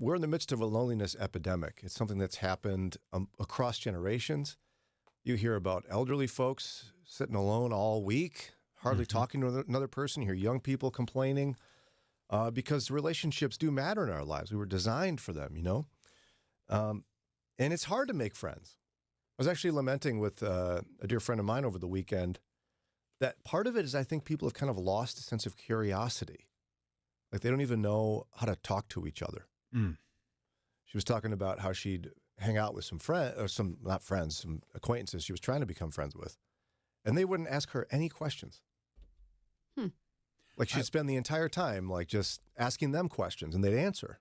we're in the midst of a loneliness epidemic. It's something that's happened across generations. You hear about elderly folks sitting alone all week, hardly talking to another person. You hear young people complaining because relationships do matter in our lives. We were designed for them, and it's hard to make friends. I was actually lamenting with a dear friend of mine over the weekend that part of it is I think people have kind of lost a sense of curiosity. Like they don't even know how to talk to each other. Mm. She was talking about how she'd hang out with some friends, or some acquaintances she was trying to become friends with, and they wouldn't ask her any questions. Like she'd spend the entire time like just asking them questions, and they'd answer.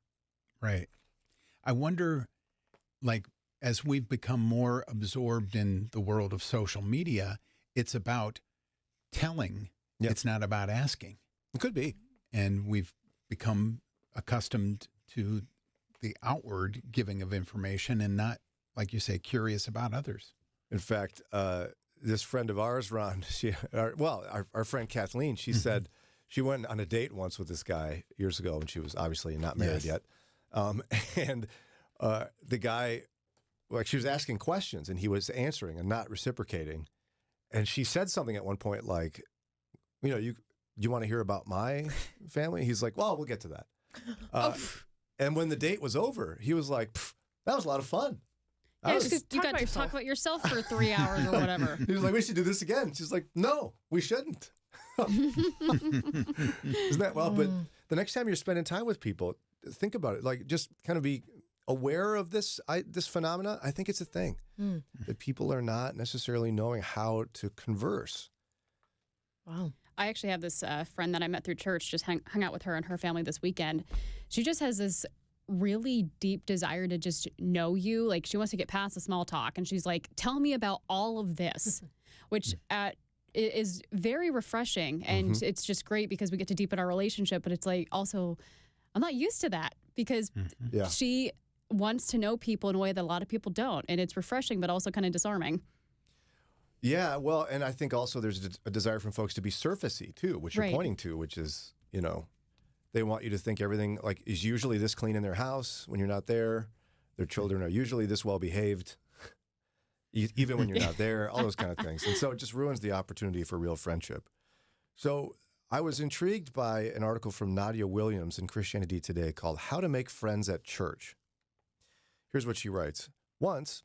Right. I wonder, like, as we've become more absorbed in the world of social media, it's about telling. Yep. It's not about asking. It could be. And we've become accustomed to the outward giving of information and not, like you say, curious about others. In fact, this friend of ours, Ron, our friend Kathleen, she said she went on a date once with this guy years ago, and she was obviously not married yet. And the guy, like, she was asking questions, and he was answering and not reciprocating. And she said something at one point like, you want to hear about my family? He's like, well, we'll get to that. And when the date was over, he was like, that was a lot of fun. Yeah, you got to talk about yourself for 3 hours or whatever. He was like, we should do this again. She's like, no, we shouldn't. Isn't that but the next time you're spending time with people, think about it. Like, just kind of be aware of this phenomena. I think it's a thing that people are not necessarily knowing how to converse. Wow. I actually have this friend that I met through church, just hung out with her and her family this weekend. She just has this really deep desire to just know you. Like, she wants to get past the small talk. And she's like, tell me about all of this, which is very refreshing. And it's just great because we get to deepen our relationship. But it's like, also, I'm not used to that because she wants to know people in a way that a lot of people don't. And it's refreshing, but also kind of disarming. Yeah, well, and I think also there's a desire from folks to be surfacey too, which you're pointing to, which is, they want you to think everything like is usually this clean in their house when you're not there. Their children are usually this well behaved, even when you're not there, all those kind of things. And so it just ruins the opportunity for real friendship. So I was intrigued by an article from Nadia Williams in Christianity Today called How to Make Friends at Church. Here's what she writes. Once,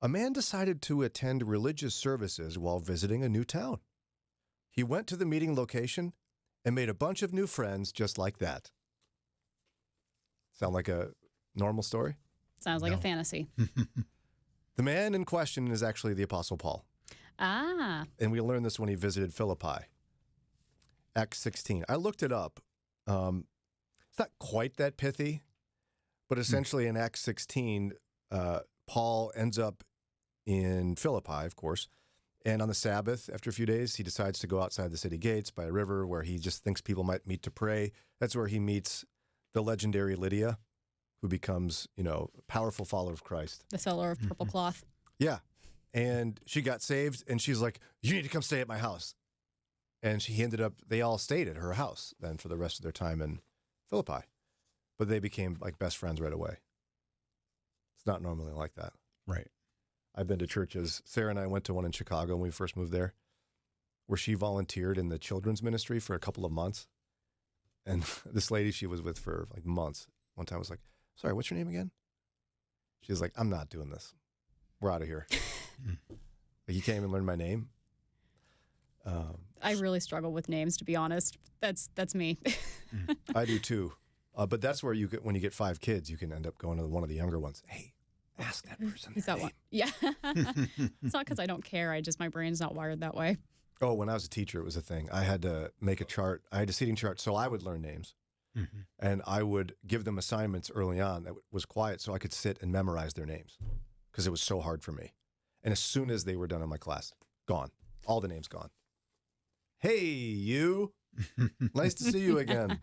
a man decided to attend religious services while visiting a new town. He went to the meeting location and made a bunch of new friends just like that. Sound like a normal story? Sounds like a fantasy. The man in question is actually the Apostle Paul. Ah. And we learned this when he visited Philippi. Acts 16. I looked it up. It's not quite that pithy, but essentially in Acts 16, Paul ends up in Philippi, of course, and on the Sabbath, after a few days, he decides to go outside the city gates by a river where he just thinks people might meet to pray. That's where he meets the legendary Lydia, who becomes, a powerful follower of Christ. The seller of purple cloth. Yeah. And she got saved, and she's like, you need to come stay at my house. And they all stayed at her house then for the rest of their time in Philippi. But they became like best friends right away. It's not normally like that. Right. I've been to churches. Sarah and I went to one in Chicago when we first moved there, where she volunteered in the children's ministry for a couple of months. And this lady she was with for like months, one time was like, sorry, what's your name again? She was like, I'm not doing this. We're out of here. Like, you can't even learn my name. I really struggle with names, to be honest. That's me. I do too. But that's where when you get 5 kids, you can end up going to one of the younger ones. Hey, ask that person their name. Yeah. It's not because I don't care. My brain's not wired that way. Oh, when I was a teacher, it was a thing. I had to make a chart. I had a seating chart, so I would learn names. And I would give them assignments early on that was quiet so I could sit and memorize their names because it was so hard for me. And as soon as they were done in my class, gone. All the names gone. Hey, you. Nice to see you again.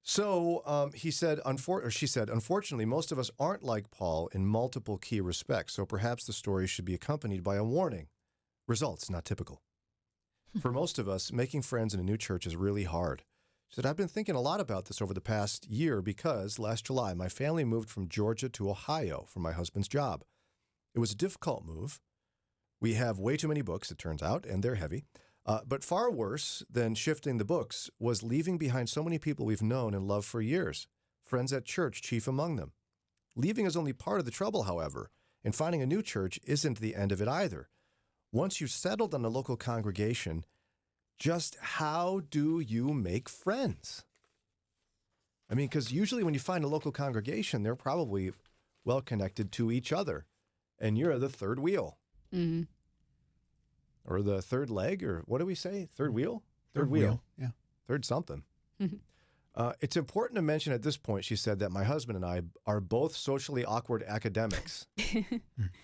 So she said, unfortunately, most of us aren't like Paul in multiple key respects, so perhaps the story should be accompanied by a warning. Results not typical. For most of us, making friends in a new church is really hard. She said, I've been thinking a lot about this over the past year because last July, my family moved from Georgia to Ohio for my husband's job. It was a difficult move. We have way too many books, it turns out, and they're heavy. But far worse than shifting the books was leaving behind so many people we've known and loved for years, friends at church chief among them. Leaving is only part of the trouble, however, and finding a new church isn't the end of it either. Once you've settled on a local congregation, just how do you make friends? I mean, because usually when you find a local congregation, they're probably well connected to each other, and you're the third wheel. Mm-hmm. Or the third leg, or what do we say? Third wheel? Third wheel. Yeah. Third something. Mm-hmm. It's important to mention at this point, she said, that my husband and I are both socially awkward academics.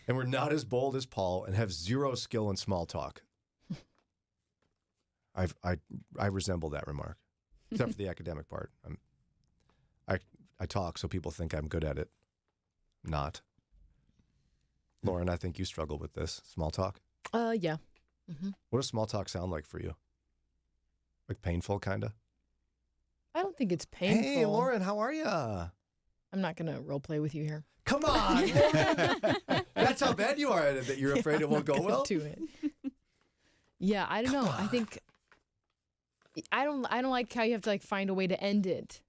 And we're not as bold as Paul and have zero skill in small talk. I resemble that remark, except for the academic part. I talk so people think I'm good at it. Not. Lauren, I think you struggle with this. Small talk? Yeah. Mm-hmm. What does small talk sound like for you? Like painful, kind of? I don't think it's painful. Hey, Lauren, how are you? I'm not going to role play with you here. Come on, Lauren. That's how bad you are at it, that you're afraid it won't go well? Do it. Yeah, I don't know. I think I don't like how you have to like find a way to end it.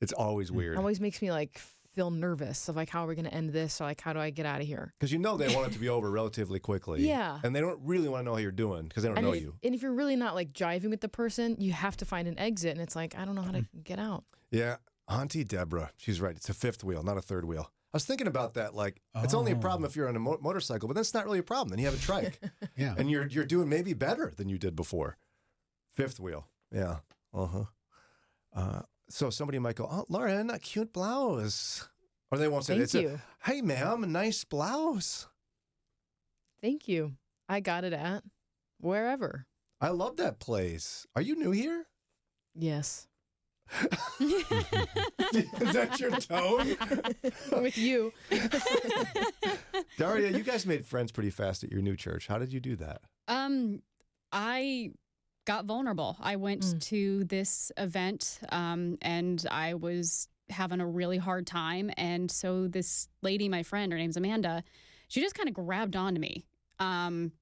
It's always weird. It always makes me like feel nervous of like, how are we going to end this? Or like, how do I get out of here? Because you know they want it to be over relatively quickly. Yeah. And they don't really want to know how you're doing because they don't know you. And if you're really not like jiving with the person, you have to find an exit. And it's like, I don't know how to get out. Yeah. Auntie Deborah, she's right. It's a fifth wheel, not a third wheel. I was thinking about that. Like, it's only a problem if you're on a motorcycle, but that's not really a problem. Then you have a trike. Yeah. And you're doing maybe better than you did before. Fifth wheel. Yeah. So somebody might go, oh, Lauren, a cute blouse. Or they won't say Thank you. Hey, ma'am, a nice blouse. Thank you. I got it at wherever. I love that place. Are you new here? Yes. Is that your tone? With you. Daria, you guys made friends pretty fast at your new church. How did you do that? I got vulnerable. I went to this event and I was having a really hard time. And so this lady, my friend, her name's Amanda, she just kind of grabbed onto me. And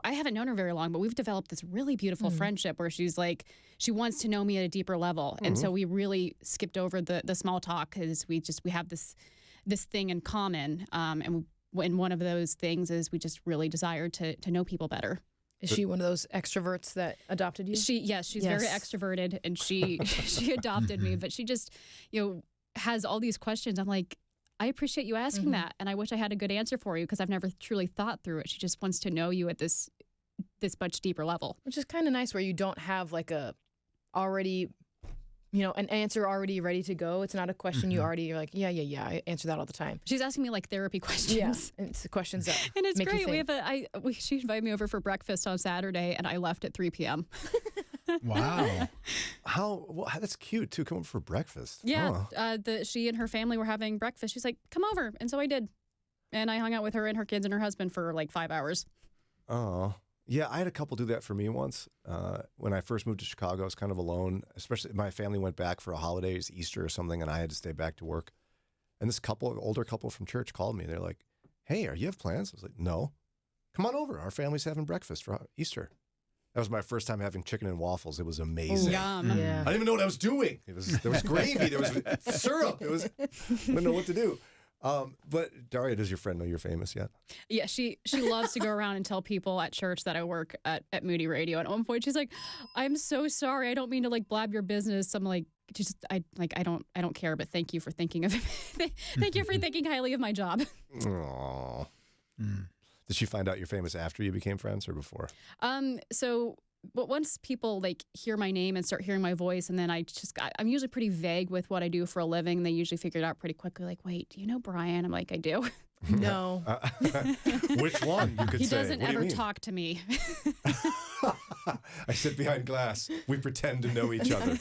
I haven't known her very long, but we've developed this really beautiful friendship where she's like, she wants to know me at a deeper level. And so we really skipped over the small talk because we have this thing in common. And one of those things is we just really desire to know people better. Is she one of those extroverts that adopted you? She's very extroverted, and she adopted me. But she just, has all these questions. I'm like, I appreciate you asking that, and I wish I had a good answer for you because I've never truly thought through it. She just wants to know you at this much deeper level, which is kind of nice, where you don't have like a already, an answer already ready to go. It's not a question you're like, yeah, I answer that all the time. She's asking me like therapy questions. Yeah, and it's the questions that and it's make great. You think. She invited me over for breakfast on Saturday, and I left at 3 p.m. Wow. That's cute too. Come over for breakfast. Yeah. She and her family were having breakfast. She's like, come over. And so I did. And I hung out with her and her kids and her husband for like 5 hours. Oh, yeah. I had a couple do that for me once. When I first moved to Chicago, I was kind of alone, especially my family went back for a holiday, Easter or something, and I had to stay back to work. And this older couple from church called me. They're like, hey, you have plans? I was like, no. Come on over. Our family's having breakfast for Easter. That was my first time having chicken and waffles. It was amazing. Yum. Yeah. I didn't even know what I was doing. There was gravy. There was syrup. I didn't know what to do. But Daria, does your friend know you're famous yet? Yeah, she loves to go around and tell people at church that I work at Moody Radio. And at one point, she's like, "I'm so sorry. I don't mean to like blab your business." I'm like, I don't care. But thank you for thinking of thank you for thinking highly of my job. Aww. Did she find out you're famous after you became friends or before? But once people like hear my name and start hearing my voice, and then I'm usually pretty vague with what I do for a living. They usually figure it out pretty quickly. Like, wait, do you know Brian? I'm like, I do. No. Which one? You could he say. Doesn't what ever do you mean? talk to me. I sit behind glass. We pretend to know each other.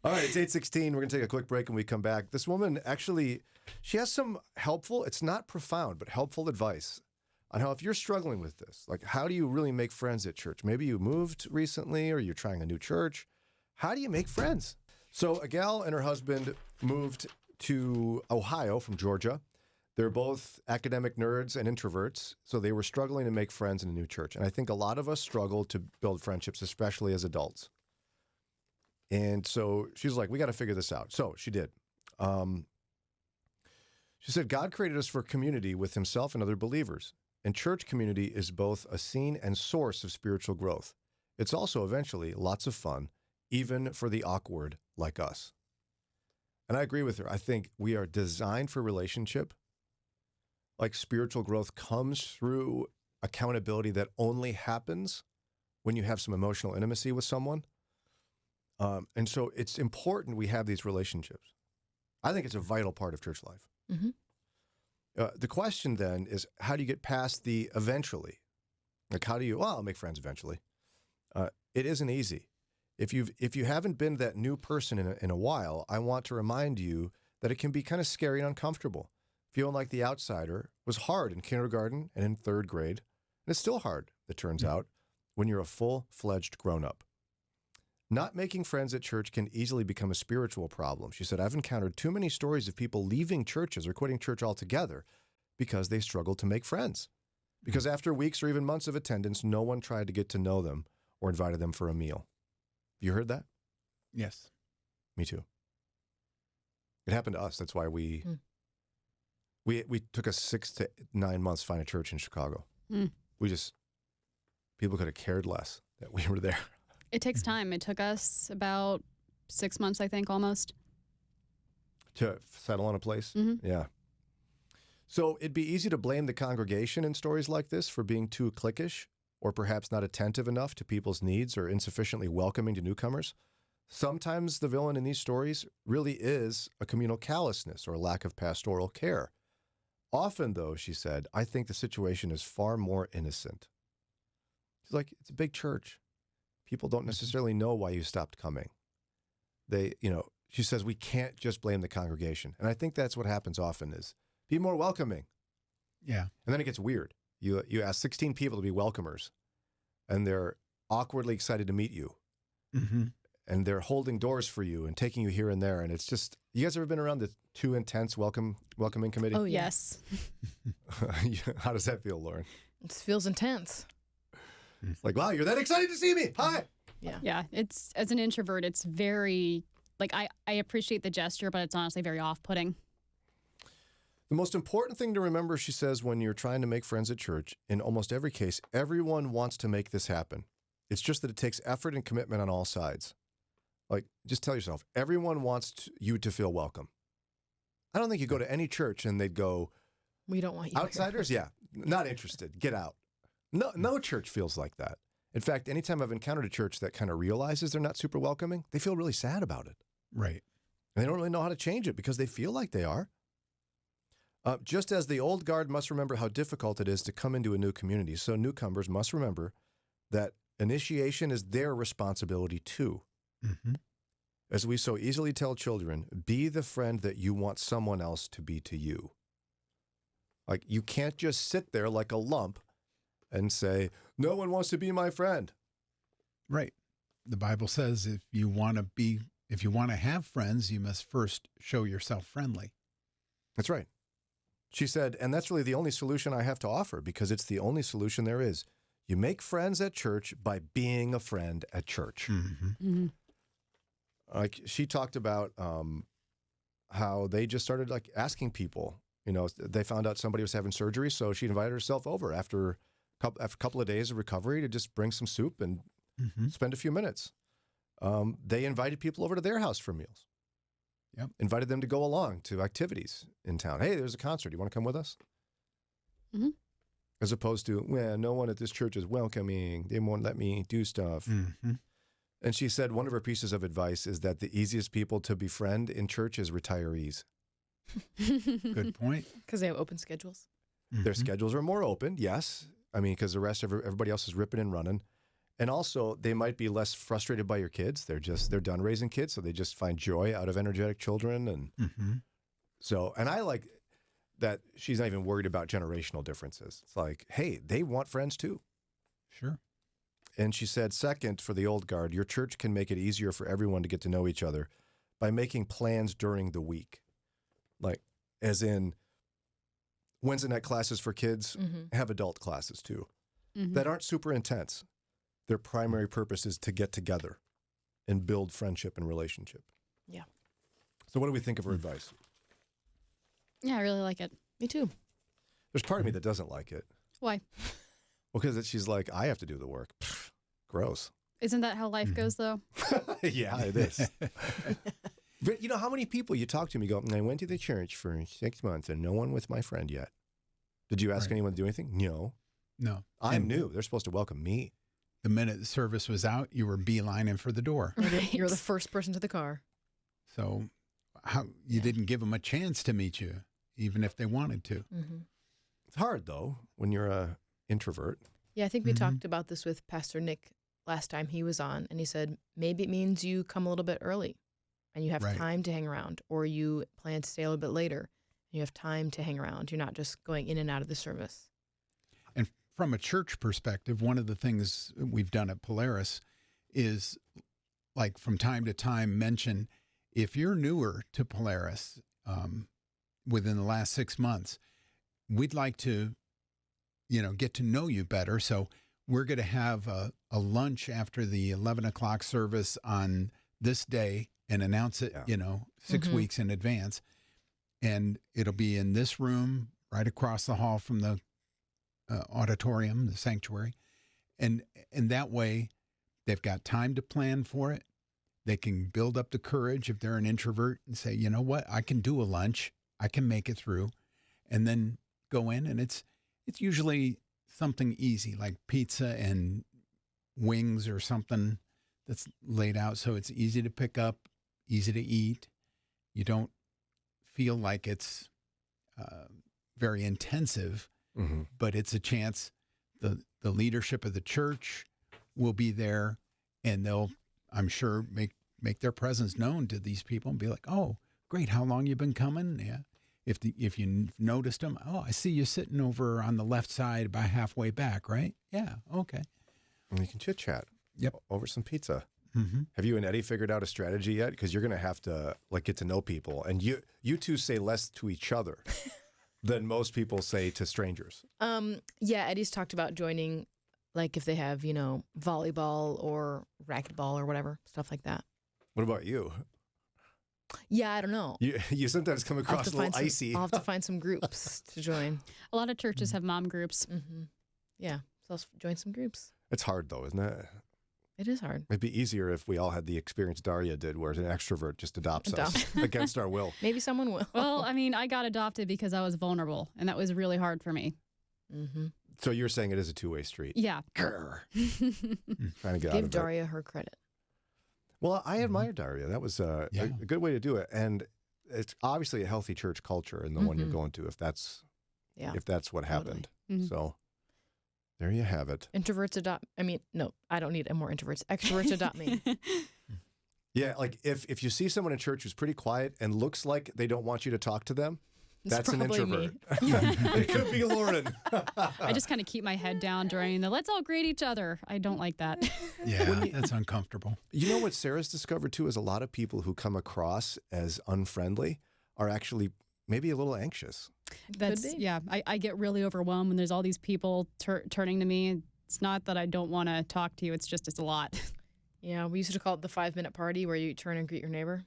All right, it's 8:16. We're going to take a quick break and we come back. This woman actually, she has some helpful, it's not profound, but helpful advice on how if you're struggling with this, like how do you really make friends at church? Maybe you moved recently or you're trying a new church how do you make friends? So a gal and her husband moved to Ohio from Georgia. They're both academic nerds and introverts, so they were struggling to make friends in a new church. And I think a lot of us struggle to build friendships, especially as adults. And so she's like, we got to figure this out. So she did. She said, God created us for community with himself and other believers. And church community is both a scene and source of spiritual growth. It's also eventually lots of fun, even for the awkward like us. And I agree with her. I think we are designed for relationship. Like spiritual growth comes through accountability that only happens when you have some emotional intimacy with someone. And so it's important we have these relationships. I think it's a vital part of church life. Mm-hmm. The question then is, how do you get past the eventually? Like, how do you, well, I'll make friends eventually. It isn't easy. If you haven't been that new person in a while, I want to remind you that it can be kind of scary and uncomfortable. Feeling like the outsider was hard in kindergarten and in third grade. And it's still hard, it turns out, when you're a full-fledged grown-up. Not making friends at church can easily become a spiritual problem. She said, I've encountered too many stories of people leaving churches or quitting church altogether because they struggled to make friends. Because after weeks or even months of attendance, no one tried to get to know them or invited them for a meal. You heard that? Yes. Me too. It happened to us. That's why we took us 6 to 9 months to find a church in Chicago. People could have cared less that we were there. It takes time. It took us about 6 months, I think, almost. To settle on a place? Mm-hmm. Yeah. So it'd be easy to blame the congregation in stories like this for being too cliquish or perhaps not attentive enough to people's needs or insufficiently welcoming to newcomers. Sometimes the villain in these stories really is a communal callousness or a lack of pastoral care. Often, though, she said, I think the situation is far more innocent. She's like, it's a big church. People don't necessarily know why you stopped coming. She says we can't just blame the congregation. And I think that's what happens often is be more welcoming. Yeah. And then it gets weird. You ask 16 people to be welcomers, and they're awkwardly excited to meet you. Mm-hmm. And they're holding doors for you and taking you here and there. And it's just, you guys ever been around the too intense welcoming committee? Oh, Yes. How does that feel, Lauren? It feels intense. It's like, wow, you're that excited to see me. Hi. Yeah. Yeah. It's, as an introvert, it's very, like, I appreciate the gesture, but it's honestly very off-putting. The most important thing to remember, she says, when you're trying to make friends at church, in almost every case, everyone wants to make this happen. It's just that it takes effort and commitment on all sides. Like, just tell yourself, everyone wants you to feel welcome. I don't think you go to any church and they'd go, we don't want you outsiders? Yeah, not interested. Get out. No church feels like that. In fact, anytime I've encountered a church that kind of realizes they're not super welcoming, they feel really sad about it. Right. And they don't really know how to change it because they feel like they are. Just as the old guard must remember how difficult it is to come into a new community, so newcomers must remember that initiation is their responsibility too. Mm-hmm. As we so easily tell children, be the friend that you want someone else to be to you. Like, you can't just sit there like a lump and say, no one wants to be my friend. Right. The Bible says if you want to have friends, you must first show yourself friendly. That's right. She said, and that's really the only solution I have to offer because it's the only solution there is. You make friends at church by being a friend at church. Mm-hmm. Mm-hmm. Like, she talked about how they just started like asking people, they found out somebody was having surgery. So she invited herself over after a couple of days of recovery to just bring some soup and spend a few minutes. They invited people over to their house for meals. Yep. Invited them to go along to activities in town. Hey, there's a concert. You want to come with us? Mm-hmm. As opposed to, well, no one at this church is welcoming. They won't let me do stuff. Mm-hmm. And she said one of her pieces of advice is that the easiest people to befriend in church is retirees. Good point. Because they have open schedules. Mm-hmm. Their schedules are more open, yes. I mean, because the rest of everybody else is ripping and running. And also, they might be less frustrated by your kids. They're done raising kids, so they just find joy out of energetic children. And and I like that she's not even worried about generational differences. It's like, hey, they want friends too. Sure. And she said, second, for the old guard, your church can make it easier for everyone to get to know each other by making plans during the week. Like, as in, Wednesday night classes for kids have adult classes too that aren't super intense. Their primary purpose is to get together and build friendship and relationship. Yeah. So what do we think of her advice? Yeah, I really like it. Me too. There's part of me that doesn't like it. Why? Well, because she's like, I have to do the work. Pfft, gross. Isn't that how life goes, though? Yeah, it is. But you know how many people you talk to and you go, I went to the church for 6 months and no one was my friend yet. Did you ask anyone to do anything? No. No. I'm new. They're supposed to welcome me. The minute the service was out, you were beelining for the door. You're the first person to the car. So you didn't give them a chance to meet you, even if they wanted to. It's hard, though, when you're an introvert. Yeah, I think we talked about this with Pastor Nick last time he was on, and he said maybe it means you come a little bit early and you have time to hang around, or you plan to stay a little bit later and you have time to hang around. You're not just going in and out of the service. And from a church perspective, one of the things we've done at Polaris is, like, from time to time mention, if you're newer to Polaris within the last 6 months, we'd like to, get to know you better. So we're going to have a lunch after the 11 o'clock service on this day and announce it, 6 weeks in advance. And it'll be in this room right across the hall from the auditorium, the sanctuary. And that way they've got time to plan for it. They can build up the courage if they're an introvert and say, you know what, I can do a lunch. I can make it through. And then go in, and it's usually something easy like pizza and wings or something that's laid out. So it's easy to pick up, easy to eat. You don't feel like it's very intensive, but it's a chance. The leadership of the church will be there, and they'll, I'm sure, make their presence known to these people and be like, oh, great, how long you been coming? Yeah. If you noticed them, oh, I see you sitting over on the left side about halfway back, right? Yeah, okay. And you can chit-chat over some pizza. Mm-hmm. Have you and Eddie figured out a strategy yet? Because you're going to have to get to know people. And you two say less to each other than most people say to strangers. Yeah, Eddie's talked about joining, like if they have, volleyball or racquetball or whatever, stuff like that. What about you? Yeah, I don't know. You sometimes come across a little icy. I'll have to find some groups to join. A lot of churches have mom groups. Yeah, so I'll join some groups. It's hard, though, isn't it? It is hard. It'd be easier if we all had the experience Daria did, where an extrovert just adopts us against our will. Maybe someone will. Well, I mean, I got adopted because I was vulnerable, and that was really hard for me. So you're saying it is a two-way street. Yeah. Trying to get out Give of Daria her credit. Well, I admire Daria. That was a good way to do it. And it's obviously a healthy church culture in the one you're going to, if that's what happened. So there you have it. Introverts adopt. I mean, no, I don't need more introverts. Extroverts adopt me. Yeah, like if you see someone in church who's pretty quiet and looks like they don't want you to talk to them, that's an introvert. It could be Lauren. I just kind of keep my head down during the let's all greet each other. I don't like that. Yeah, that's uncomfortable. You know what Sarah's discovered too is a lot of people who come across as unfriendly are actually maybe a little anxious. I get really overwhelmed when there's all these people turning to me. It's not that I don't want to talk to you. It's a lot. Yeah, we used to call it the 5-minute party where you turn and greet your neighbor.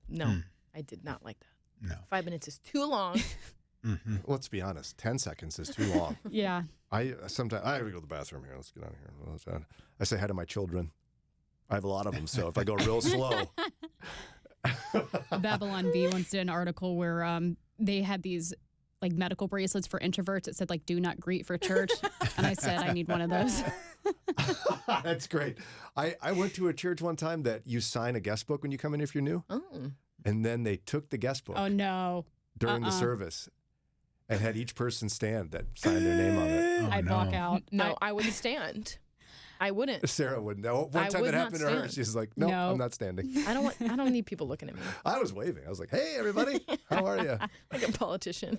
No, I did not like that. No. 5 minutes is too long. Let's be honest. 10 seconds is too long. Yeah. Sometimes I have to go to the bathroom here. Let's get out of here. I say hi to my children. I have a lot of them, so if I go real slow. Babylon Bee once did an article where they had these like medical bracelets for introverts. It said like "Do not greet for church," and I said I need one of those. That's great. I went to a church one time that you sign a guest book when you come in if you're new. Oh. And then they took the guest book. Oh no! During the service, and had each person stand that signed their name on it. I'd walk out. No, I wouldn't stand. I wouldn't. Sarah wouldn't. No, one time that happened to her. She's like, no, I'm not standing. I don't need people looking at me. I was waving. I was like, hey, everybody, how are you? Like a politician.